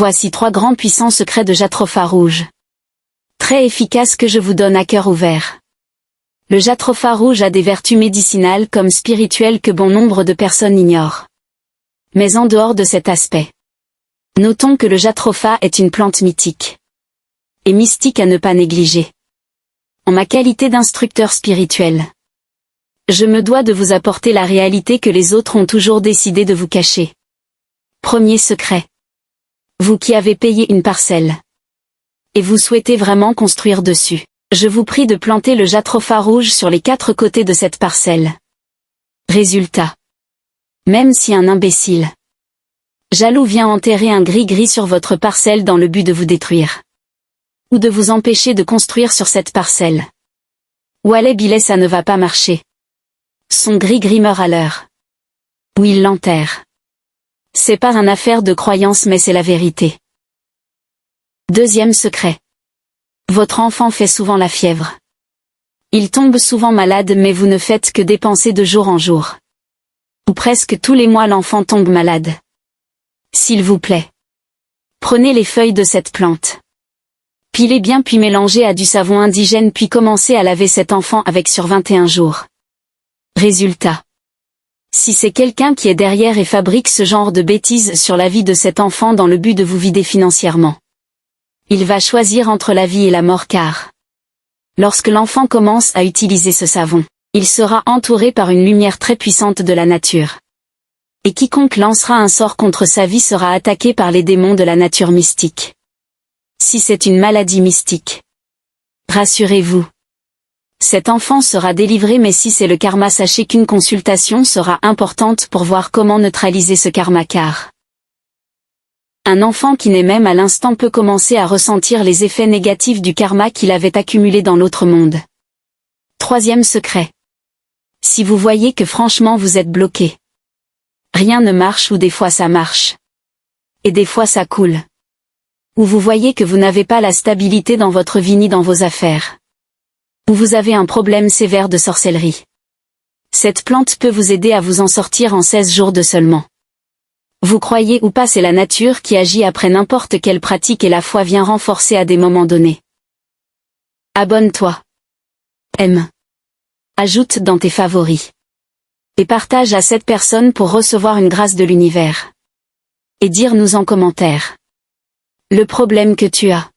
Voici 3 grands puissants secrets de Jatropha rouge. Très efficace que je vous donne à cœur ouvert. Le Jatropha rouge a des vertus médicinales comme spirituelles que bon nombre de personnes ignorent. Mais en dehors de cet aspect, notons que le Jatropha est une plante mythique. Et mystique à ne pas négliger. En ma qualité d'instructeur spirituel, je me dois de vous apporter la réalité que les autres ont toujours décidé de vous cacher. Premier secret. Vous qui avez payé une parcelle. Et vous souhaitez vraiment construire dessus. Je vous prie de planter le Jatropha rouge sur les 4 côtés de cette parcelle. Résultat. Même si un imbécile jaloux vient enterrer un gris-gris sur votre parcelle dans le but de vous détruire. Ou de vous empêcher de construire sur cette parcelle. Wallet billet ça ne va pas marcher. Son gris-gris meurt à l'heure. Ou il l'enterre. C'est pas une affaire de croyance mais c'est la vérité. Deuxième secret. Votre enfant fait souvent la fièvre. Il tombe souvent malade mais vous ne faites que dépenser de jour en jour. Ou presque tous les mois l'enfant tombe malade. S'il vous plaît. Prenez les feuilles de cette plante. Pilez bien puis mélangez à du savon indigène puis commencez à laver cet enfant avec sur 21 jours. Résultat. Si c'est quelqu'un qui est derrière et fabrique ce genre de bêtises sur la vie de cet enfant dans le but de vous vider financièrement, il va choisir entre la vie et la mort car lorsque l'enfant commence à utiliser ce savon, il sera entouré par une lumière très puissante de la nature. Et quiconque lancera un sort contre sa vie sera attaqué par les démons de la nature mystique. Si c'est une maladie mystique, rassurez-vous, cet enfant sera délivré mais si c'est le karma sachez qu'une consultation sera importante pour voir comment neutraliser ce karma car un enfant qui naît même à l'instant peut commencer à ressentir les effets négatifs du karma qu'il avait accumulé dans l'autre monde. Troisième secret. Si vous voyez que franchement vous êtes bloqué, rien ne marche ou des fois ça marche, et des fois ça coule, ou vous voyez que vous n'avez pas la stabilité dans votre vie ni dans vos affaires, ou vous avez un problème sévère de sorcellerie. Cette plante peut vous aider à vous en sortir en 16 jours de seulement. Vous croyez ou pas c'est la nature qui agit après n'importe quelle pratique et la foi vient renforcer à des moments donnés. Abonne-toi. Aime. Ajoute dans tes favoris. Et partage à cette personne pour recevoir une grâce de l'univers. Et dire-nous en commentaire le problème que tu as.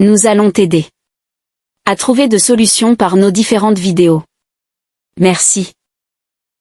Nous allons t'aider à trouver de solutions par nos différentes vidéos. Merci.